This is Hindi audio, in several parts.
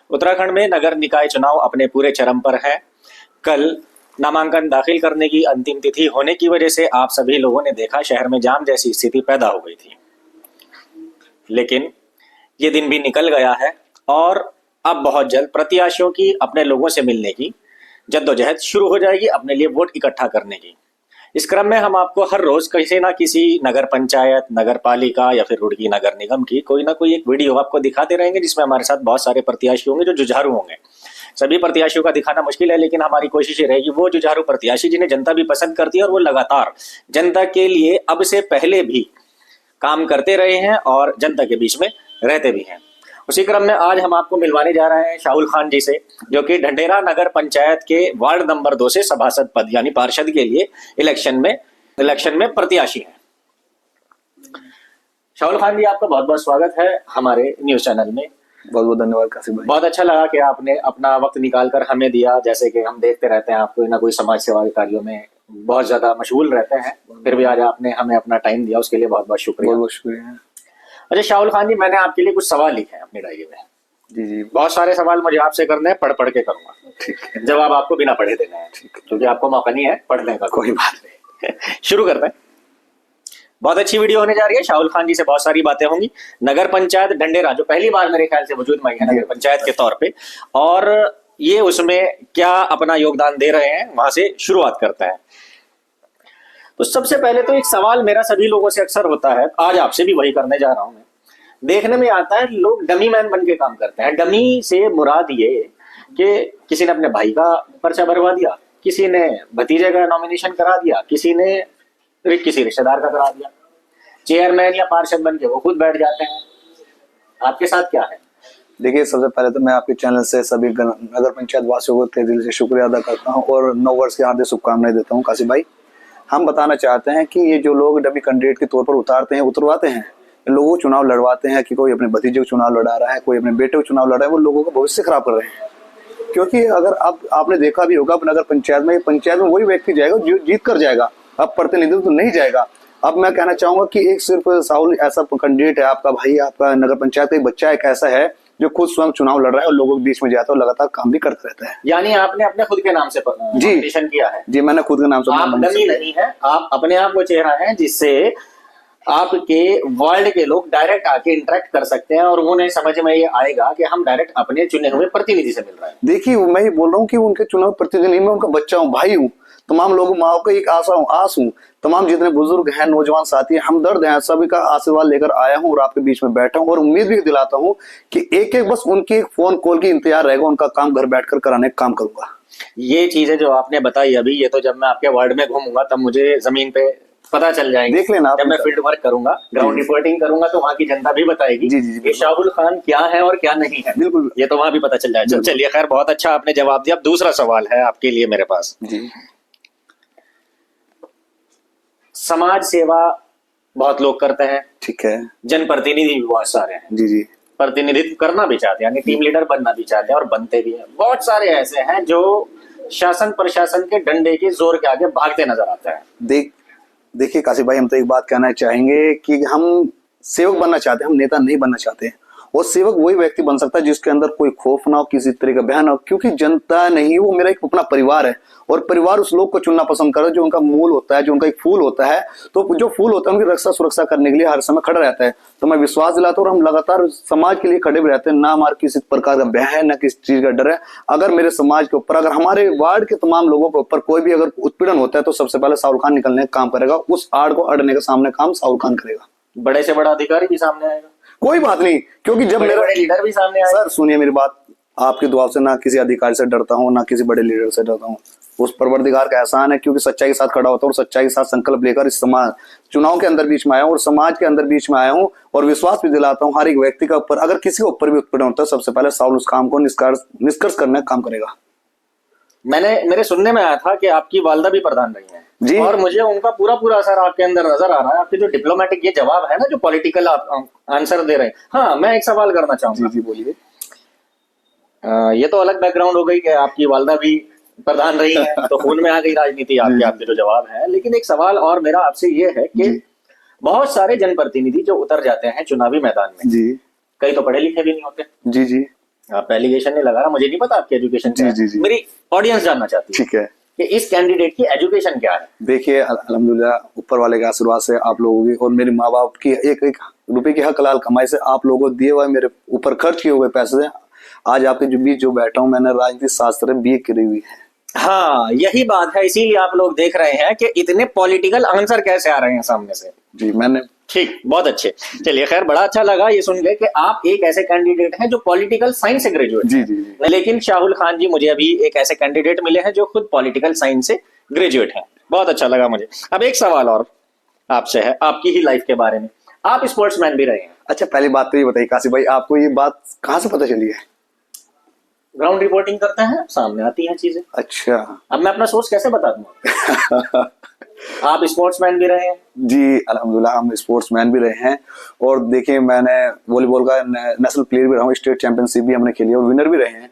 उत्तराखंड में नगर निकाय चुनाव अपने पूरे चरम पर है। कल नामांकन दाखिल करने की अंतिम तिथि होने की वजह से आप सभी लोगों ने देखा शहर में जाम जैसी स्थिति पैदा हो गई थी। लेकिन ये दिन भी निकल गया है और अब बहुत जल्द प्रत्याशियों की अपने लोगों से मिलने की जद्दोजहद शुरू हो जाएगी, अपने लिए वोट इकट्ठा करने की। इस क्रम में हम आपको हर रोज किसी ना किसी नगर पंचायत, नगर पालिका या फिर रुड़की नगर निगम की कोई ना कोई एक वीडियो आपको दिखाते रहेंगे, जिसमें हमारे साथ बहुत सारे प्रत्याशी होंगे जो जुझारू होंगे। सभी प्रत्याशियों का दिखाना मुश्किल है, लेकिन हमारी कोशिश ये रहेगी वो जुझारू प्रत्याशी जिन्हें जनता भी पसंद करती है और वो लगातार जनता के लिए अब से पहले भी काम करते रहे हैं और जनता के बीच में रहते भी हैं। उसी क्रम में आज हम आपको मिलवाने जा रहे हैं शाहुल खान जी से, जो कि ढंढेरा नगर पंचायत के वार्ड नंबर 2 से सभासद पद यानी पार्षद के लिए इलेक्शन में प्रत्याशी हैं। शाहुल खान जी, आपका बहुत बहुत स्वागत है हमारे न्यूज चैनल में। बहुत बहुत धन्यवाद कासिम भाई। बहुत अच्छा लगा कि आपने अपना वक्त निकालकर हमें दिया। जैसे कि हम देखते रहते हैं आप कोई ना कोई समाज सेवा के कार्यों में बहुत ज्यादा मशगूल रहते हैं, फिर भी आज आपने हमें अपना टाइम दिया, उसके लिए बहुत बहुत शुक्रिया। बहुत बहुत शुक्रिया। अच्छा शाहुल खान जी, मैंने आपके लिए कुछ सवाल लिखे हैं अपनी डायरी में। जी जी, बहुत सारे सवाल मुझे आपसे करने हैं, पढ़ के करूंगा। ठीक है। जवाब आपको बिना पढ़े देना है, क्योंकि आपको मौका नहीं है पढ़ने का। कोई बात नहीं। शुरू करते हैं। बहुत अच्छी वीडियो होने जा रही है। शाहुल खान जी से बहुत सारी बातें होंगी। नगर पंचायत ढंढेरा जो पहली बार मेरे ख्याल से वजूद में आई है नगर पंचायत के तौर पे, और ये उसमें क्या अपना योगदान दे रहे हैं, वहां से शुरुआत करते हैं। तो सबसे पहले तो एक सवाल मेरा सभी लोगों से अक्सर होता है, आज आपसे भी वही करने जा रहा हूं मैं। देखने में आता है लोग डमी मैन बन के काम करते हैं। डमी से मुराद ये कि किसी ने अपने भाई का पर्चा भरवा दिया, किसी ने भतीजे का नॉमिनेशन करा दिया, किसी ने किसी रिश्तेदार का करा दिया। चेयरमैन या पार्षद बन के वो खुद बैठ जाते हैं। आपके साथ क्या है? देखिए, सबसे पहले तो मैं आपके चैनल से सभी नगर पंचायत वासियों को तहे दिल से शुक्रिया अदा करता हूं और नव वर्ष की हार्दिक शुभकामनाएं देता हूं। कासिम भाई, हम बताना चाहते हैं कि ये जो लोग डमी कैंडिडेट के तौर पर उतरवाते हैं, लोगों को चुनाव लड़वाते हैं कि कोई अपने भतीजे को चुनाव लड़ा रहा है, कोई अपने बेटे को चुनाव लड़ा है, वो लोगों का भविष्य खराब कर रहे हैं। क्योंकि अगर आपने देखा भी होगा नगर पंचायत में वही व्यक्ति जाएगा जो जीत कर जाएगा, अब प्रतिनिधित्व तो नहीं जाएगा। अब मैं कहना चाहूंगा कि एक सिर्फ शाहुल ऐसा कैंडिडेट है, आपका भाई, आपका नगर पंचायत का एक बच्चा एक ऐसा है जो खुद स्वयं चुनाव लड़ रहा है और लोगों के बीच में जाता है और लगातार काम भी करता रहता है। यानी आपने अपने खुद के नाम से नॉमिनेशन किया है? जी, मैंने खुद के नाम से। आप डमी नहीं है, आप अपने आप वो चेहरा है जिससे आपके वर्ल्ड के लोग डायरेक्ट आके इंटरेक्ट कर सकते हैं और उन्हें समझ में ये आएगा कि हम डायरेक्ट अपने चुने हुए प्रतिनिधि से मिल रहे हैं। देखिए, मैं ही बोल रहा हूँ कि उनके चुनाव प्रतिनिधि, मैं उनका बच्चा हूँ, भाई हूँ, तमाम लोगों माओ का एक आस हूँ। तमाम जितने बुजुर्ग हैं, नौजवान साथी, हमदर्द हैं, सभी का आशीर्वाद लेकर आया हूँ और आपके बीच में बैठा हूँ और उम्मीद भी दिलाता हूँ कि एक एक बस उनकी फोन कॉल की इंतजार रहेगा, उनका काम घर बैठकर कराने का काम करूंगा। ये चीजें जो आपने बताई अभी, ये तो जब मैं आपके वार्ड में घूमूंगा तब मुझे जमीन पे पता चल जाएगी। देख लेना, जब मैं फील्ड वर्क करूंगा, ग्राउंड रिपोर्टिंग करूंगा, तो वहाँ की जनता भी बताएगी कि शाहुल खान क्या है और क्या नहीं है। बिल्कुल, ये तो वहां भी पता चल जाएगा। चलिए, खैर, बहुत अच्छा आपने जवाब दिया। अब दूसरा सवाल है आपके लिए मेरे पास। जी। समाज सेवा बहुत लोग करते हैं, ठीक है। जनप्रतिनिधि भी बहुत सारे हैं, जी जी, प्रतिनिधित्व करना भी चाहते हैं, यानी टीम लीडर बनना भी चाहते हैं और बनते भी हैं। बहुत सारे ऐसे हैं जो शासन प्रशासन के डंडे के जोर के आगे भागते नजर आते हैं। देखिए काशिफ भाई, हम तो एक बात कहना चाहेंगे कि हम सेवक बनना चाहते हैं, हम नेता नहीं बनना चाहते। और सेवक वही व्यक्ति बन सकता है जिसके अंदर कोई खौफ ना हो, किसी तरह का भय ना हो, क्योंकि जनता नहीं, वो मेरा एक अपना परिवार है और परिवार उस लोग को चुनना पसंद करे जो उनका मूल होता है, जो उनका एक फूल होता है। तो जो फूल होता है उनकी रक्षा सुरक्षा करने के लिए हर समय खड़ा रहता है। तो मैं विश्वास दिलाता हूँ और हम लगातार समाज के लिए खड़े भी रहते हैं, ना हमारे किसी प्रकार का भय है, ना किसी चीज का डर है। अगर मेरे समाज के ऊपर, अगर हमारे वार्ड के तमाम लोगों के ऊपर कोई भी अगर उत्पीड़न होता है तो सबसे पहले शाहुल खान निकलने का काम करेगा, उस आड़ को अड़ने का सामने काम शाहुल खान करेगा। बड़े से बड़ा अधिकारी भी सामने आएगा, कोई बात नहीं, क्योंकि जब मेरा लीडर भी सामने आएगा। सर सुनिए मेरी बात, आपके दुआ से ना किसी अधिकारी से डरता हूँ, ना किसी बड़े लीडर से डरता हूँ। उस परवरदिगार का एहसान है, क्योंकि सच्चाई के साथ खड़ा होता हूँ और सच्चाई के साथ संकल्प लेकर इस समाज चुनाव के अंदर बीच में आया हूँ और समाज के अंदर बीच में आया हूँ और विश्वास भी दिलाता हूँ हर एक व्यक्ति का ऊपर, अगर किसी के ऊपर भी उत्पीड़न होता है सबसे पहले शाहुल उस काम को निष्कर्ष करने का काम करेगा। मेरे सुनने में आया था कि आपकी वालदा भी प्रधान रही हैं जी, और मुझे उनका पूरा असर आपके अंदर नजर आ रहा है। आपके जो डिप्लोमेटिक ये जवाब है ना, जो पॉलिटिकल आप आंसर दे रहे हैं। हाँ, मैं एक सवाल करना चाहूंगा। जी बोलिए। ये तो अलग बैकग्राउंड हो गई कि आपकी वालदा भी प्रधान रही है, तो खून में आ गई राजनीति आपके जो जवाब है। लेकिन एक सवाल और मेरा आपसे ये है कि बहुत सारे जनप्रतिनिधि जो उतर जाते हैं चुनावी मैदान में, जी, कई तो पढ़े लिखे भी नहीं होते। जी जी, आप एलिगेशन नहीं लगा रहा, मुझे नहीं पता आपकी एजुकेशन क्या है। जी। मेरी ऑडियंस जानना चाहती है ठीक है, कि इस कैंडिडेट की एजुकेशन क्या है। देखिए अल्हम्दुलिल्लाह ऊपर वाले के आशीर्वाद से आप लोगों की और मेरे माँ बाप की एक एक रुपए की हक हलाल कमाई से आप लोगों को दिए हुए मेरे ऊपर खर्च किए हुए पैसे से आज आपके जो बीच जो बैठा हूँ, मैंने राजनीति शास्त्र बीए करी हुई है। हाँ, यही बात है, इसीलिए आप लोग देख रहे हैं कि इतने पॉलिटिकल आंसर कैसे आ रहे हैं सामने से। जी मैंने ठीक, बहुत अच्छे। चलिए खैर, बड़ा अच्छा लगा ये सुन के कि आप एक ऐसे कैंडिडेट हैं जो पॉलिटिकल साइंस से ग्रेजुएट जी हैं। जी जी लेकिन शाहुल खान जी, मुझे अभी एक ऐसे कैंडिडेट मिले हैं जो खुद पॉलिटिकल साइंस से ग्रेजुएट हैं। बहुत अच्छा लगा मुझे। अब एक सवाल और आपसे है, आपकी ही लाइफ के बारे में। आप स्पोर्ट्समैन भी रहे हैं। अच्छा, पहली बात तो ये बताइए काशी भाई, आपको ये बात कहाँ से पता चली है? ग्राउंड रिपोर्टिंग करते हैं, सामने आती हैं चीजें। अच्छा। अब मैं अपना सोर्स कैसे बता दूंगा? आप स्पोर्ट्समैन भी रहे हैं। जी अल्हम्दुलिल्लाह, हम स्पोर्ट्समैन भी रहे हैं और देखिए मैंने वॉलीबॉल का नेशनल प्लेयर भी रहा हूँ, स्टेट चैंपियनशिप भी हमने खेली और विनर भी रहे हैं।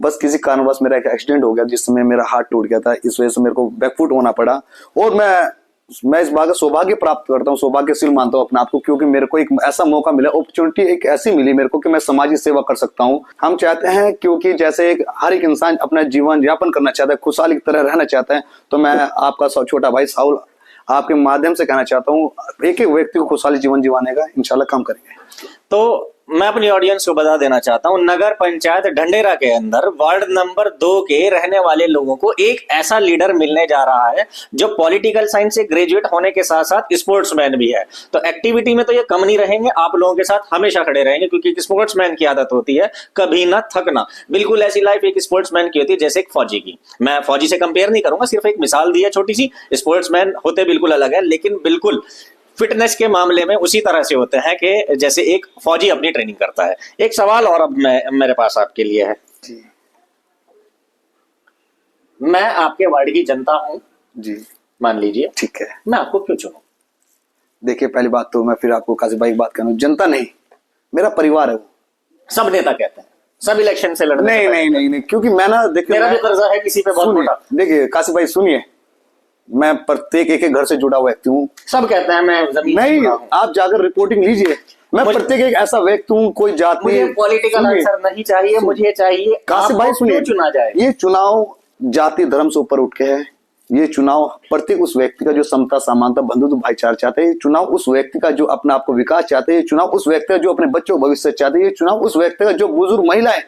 बस किसी कारणवश मेरा एक एक्सीडेंट हो गया जिसमें मेरा हाथ टूट गया था, इस वजह से मेरे को बैकफुट होना पड़ा। और मैं इस बात का सौभाग्य प्राप्त करता हूँ, सौभाग्यशील मानता हूँ अपने आप को, क्योंकि मेरे को एक ऐसा मौका मिला, अपॉर्चुनिटी एक ऐसी मिली मेरे को कि मैं समाज सेवा कर सकता हूँ। हम चाहते हैं, क्योंकि जैसे एक हर एक इंसान अपना जीवन यापन करना चाहता है, खुशहाली की तरह रहना चाहता है, तो मैं आपका छोटा भाई साहुल आपके माध्यम से कहना चाहता हूँ, एक एक व्यक्ति को खुशहाली जीवन जीवाने का इंशाल्लाह काम करेंगे। तो मैं अपनी ऑडियंस को बता देना चाहता हूं, नगर पंचायत ढंडेरा के अंदर वार्ड नंबर 2 के रहने वाले लोगों को एक ऐसा लीडर मिलने जा रहा है जो पॉलिटिकल साइंस से ग्रेजुएट होने के साथ साथ स्पोर्ट्समैन भी है। तो एक्टिविटी में तो ये कम नहीं रहेंगे, आप लोगों के साथ हमेशा खड़े रहेंगे, क्योंकि एक स्पोर्ट्समैन की आदत होती है कभी ना थकना। बिल्कुल ऐसी लाइफ एक स्पोर्ट्समैन की होती है जैसे एक फौजी की। मैं फौजी से कंपेयर नहीं करूंगा, सिर्फ एक मिसाल दी है छोटी सी। स्पोर्ट्समैन होते बिल्कुल अलग है, लेकिन बिल्कुल फिटनेस के मामले में उसी तरह से होते हैं कि जैसे एक फौजी अपनी ट्रेनिंग करता है। एक सवाल और अब मेरे पास आपके लिए है। जी मैं आपके वार्ड की जनता हूं, जी मान लीजिए, ठीक है। मैं आपको क्यों चुनूं? देखिए पहली बात तो मैं फिर आपको काशी भाई एक बात कहूँ, जनता नहीं, मेरा परिवार है वो। सब नेता कहते हैं, सब इलेक्शन से लड़ने नहीं नहीं नहीं नहीं, क्योंकि मैं ना देखिए मेरा भी कर्जा है किसी पे बहुत मोटा। देखिए काशी भाई सुनिए, मैं प्रत्येक एक एक घर से जुड़ा हुआ व्यक्ति हूँ। सब कहते हैं मैं जमीन से नहीं, जुड़ा हूं। आप जाकर रिपोर्टिंग लीजिए, मैं प्रत्येक एक ऐसा व्यक्ति हूँ, कोई जाति। मुझे पॉलिटिकल आंसर नहीं चाहिए, मुझे चाहिए काशी भाई आपको सुनिए, क्यों चुना जाए। ये चुनाव जाति धर्म से ऊपर उठ के है। ये चुनाव प्रत्येक उस व्यक्ति का जो समता समानता बंधुत्व भाईचारा चाहते हैं, ये चुनाव उस व्यक्ति का जो अपने आप को विकास चाहते हैं, ये चुनाव उस व्यक्ति का जो अपने बच्चों को भविष्य चाहते हैं, ये चुनाव उस व्यक्ति का जो बुजुर्ग महिलाएं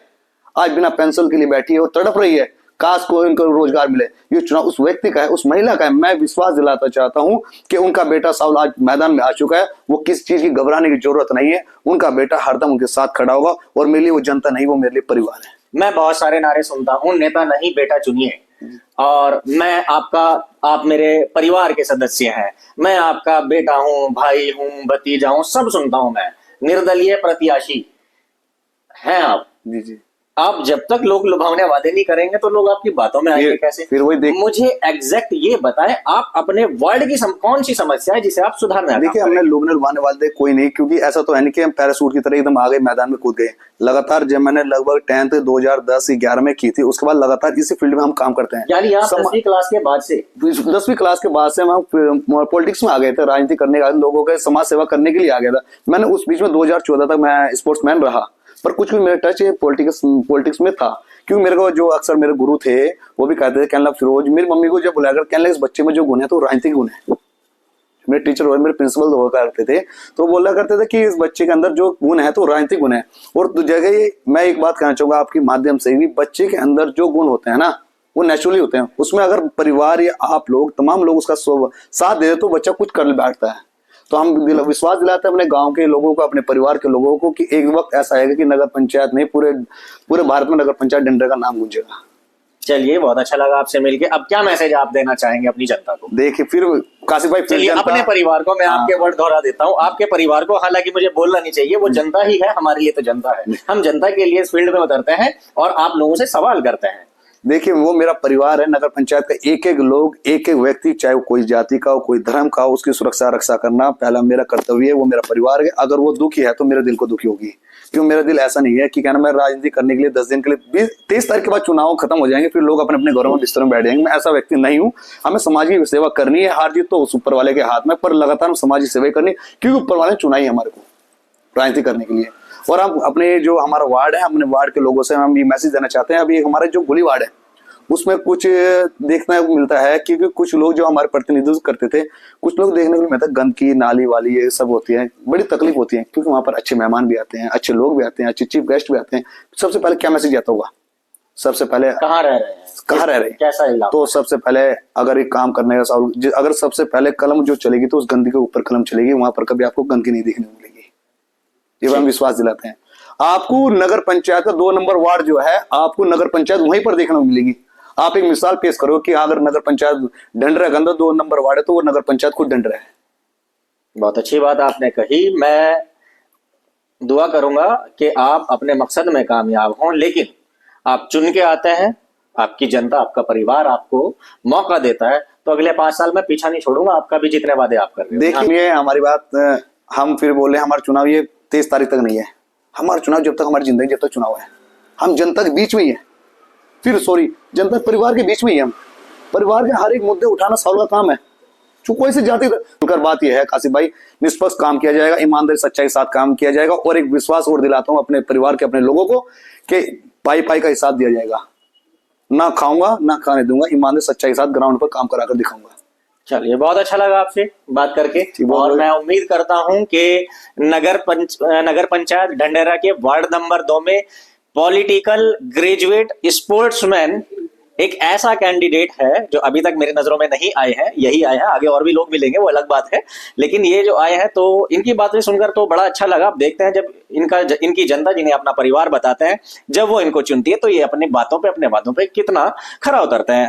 आज बिना पेंशन के लिए बैठी है और तड़प रही है, काश को इनको रोजगार मिले, ये चुनाव उस व्यक्ति का है, उस महिला का है। मैं विश्वास दिलाता चाहता हूं कि उनका बेटा साहुल आज मैदान में आ चुका है, वो किस चीज की घबराने की जरूरत नहीं है, उनका बेटा हरदम उनके साथ खड़ा होगा। और मेरे लिए वो जनता नहीं, वो मेरे लिए परिवार है। मैं बहुत सारे नारे सुनता हूँ, नेता नहीं बेटा चुनिए, और मैं आपका, आप मेरे परिवार के सदस्य हैं, मैं आपका बेटा हूं, भाई हूं, भतीजा हूं, सब सुनता हूं मैं। निर्दलीय प्रत्याशी हैं आप। जी जी, आप जब तक लोग लुभावने वादे नहीं करेंगे तो लोग आपकी बातों में आएंगे कैसे? फिर वही देख, मुझे एग्जैक्ट ये बताएं, आप अपने वार्ड की कौन सी समस्या है जिसे आप सुधारना? देखिए हमने लोग ने लुभाने वाले कोई नहीं, क्योंकि ऐसा तो है नहीं कि हम पैरासूट की तरह एकदम आ गए मैदान में कूद गए। लगातार जब मैंने लगभग 10th 2010-11 में की थी, उसके बाद लगातार इसी फील्ड में हम काम करते हैं। यानी आप 10वीं क्लास के बाद से? 10वीं क्लास के बाद से हम पॉलिटिक्स में आ गए थे, राजनीति करने का, लोगों के समाज सेवा करने के लिए आ गया था। मैंने उस बीच में 2014 तक मैं स्पोर्ट्समैन रहा, पर कुछ भी मेरा टच पॉलिटिक्स में था, क्योंकि मेरे को जो अक्सर मेरे गुरु थे वो भी कहते थे, कहने लगा फिरोज, मेरी मम्मी को जब बुलाया कर कहने लगा इस बच्चे में जो गुण है तो राजनीतिक गुण है। मेरे टीचर और मेरे प्रिंसिपल हुआ करते थे, तो बोला करते थे कि इस बच्चे के अंदर जो गुण है तो राजनीतिक गुण है। और जगह मैं एक बात कहना चाहूंगा आपके माध्यम से भी, बच्चे के अंदर जो गुण होते हैं ना वो नेचुरली होते हैं, उसमें अगर परिवार या आप लोग तमाम लोग उसका साथ दे तो बच्चा कुछ कर बैठता है। तो हम विश्वास दिलाते हैं अपने गांव के लोगों को, अपने परिवार के लोगों को कि एक वक्त ऐसा आएगा कि नगर पंचायत नहीं, पूरे भारत में नगर पंचायत ढंडेरा का नाम गूंजेगा। चलिए, बहुत अच्छा लगा आपसे मिलके। अब क्या मैसेज आप देना चाहेंगे अपनी जनता को? देखिए फिर काशी भाई, चलिए अपने परिवार को मैं आपके वर्ड दोहरा देता हूँ, आपके परिवार को, हालांकि मुझे बोलना नहीं चाहिए, वो जनता ही है, हमारे लिए तो जनता है। हम जनता के लिए इस फील्ड में उतरते हैं और आप लोगों से सवाल करते हैं। देखिए वो मेरा परिवार है, नगर पंचायत का एक एक लोग, एक एक व्यक्ति, चाहे वो कोई जाति का हो, कोई धर्म का हो, उसकी सुरक्षा रक्षा करना पहला मेरा कर्तव्य है। वो मेरा परिवार है, अगर वो दुखी है तो मेरे दिल को दुखी होगी, क्यों मेरा दिल ऐसा नहीं है कि कहना मैं राजनीति करने के लिए 10 दिन के लिए 23 तारीख के बाद चुनाव खत्म हो जाएंगे, फिर लोग अपने अपने घरों में बिस्तर में बैठ जाएंगे। मैं ऐसा व्यक्ति नहीं हूँ। हमें समाज की सेवा करनी है, हार जीत तो उस ऊपर वाले के हाथ में, पर लगातार हम समाज की सेवा करनी, क्योंकि ऊपर वाले ने चुना ही हमारे को राजनीति करने के लिए। और हम अपने जो हमारा वार्ड है, अपने वार्ड के लोगों से हम ये मैसेज देना चाहते हैं। अभी हमारा जो गोली वार्ड है उसमें कुछ देखने को मिलता है, क्योंकि कुछ लोग जो हमारे प्रतिनिधित्व करते थे, कुछ लोग देखने को मिलता है गंदगी नाली वाली ये सब होती है, बड़ी तकलीफ होती है, क्योंकि वहां पर अच्छे मेहमान भी आते हैं, अच्छे लोग भी आते हैं, अच्छे चीफ गेस्ट भी आते हैं। सबसे पहले क्या मैसेज आता होगा? सबसे पहले कहाँ रह रहे हैं, कहाँ रह रहे हैं, कैसा इलाका? तो सबसे पहले अगर एक काम करने का, अगर सबसे पहले कलम जो चलेगी तो उस गंदगी के ऊपर कलम चलेगी, वहां पर कभी आपको गंदगी नहीं देखने को मिलेगी। ये हम विश्वास दिलाते हैं आपको। नगर पंचायत का 2 नंबर वार्ड जो है, आपको नगर पंचायत वहीं पर देखने को मिलेगी। आप एक मिसाल पेश करो कि अगर नगर पंचायत डंडरा के अंदर 2 नंबर वार्ड है तो वो नगर पंचायत खुद डंडरा है। बहुत अच्छी बात आपने कही। मैं दुआ करूंगा कि आप अपने मकसद में कामयाब हों, लेकिन आप चुन के आते हैं, आपकी जनता, आपका परिवार आपको मौका देता है, तो अगले 5 साल में पीछा नहीं छोड़ूंगा आपका भी, जितने वादे आप कर रहे हैं। देखिए हमारी बात, हम फिर बोले हमारा चुनाव ये 23 तारीख तक नहीं है। हमारा चुनाव जब तक हमारी जिंदगी, जब तक चुनाव है, हम जनता के बीच में ही है। फिर जनता परिवार के बीच में ही हम परिवार के हर एक मुद्दे उठाना साल का काम है। जो कोई से जाति कर बात यह है कासिफ भाई, निष्पक्ष काम किया जाएगा, ईमानदारी सच्चाई के साथ काम किया जाएगा, और एक विश्वास और दिलाता हूं अपने परिवार के, अपने लोगों को, कि पाई पाई का हिसाब दिया जाएगा। ना खाऊंगा ना खाने दूंगा, ईमानदारी सच्चाई के साथ ग्राउंड पर काम कराकर दिखाऊंगा। चलिए, बहुत अच्छा लगा आपसे बात करके, और मैं उम्मीद करता हूं कि नगर पंचायत ढंढेरा के वार्ड नंबर 2 में पॉलिटिकल ग्रेजुएट स्पोर्ट्समैन एक ऐसा कैंडिडेट है जो अभी तक मेरी नजरों में नहीं आए हैं। यही आए हैं, आगे और भी लोग मिलेंगे, वो अलग बात है, लेकिन ये जो आए हैं तो इनकी बातें सुनकर तो बड़ा अच्छा लगा। अब देखते हैं जब इनकी जनता, जिन्हें अपना परिवार बताते हैं, जब वो इनको चुनती है तो ये अपनी बातों पे, अपने वादों पे कितना खरा उतरते हैं।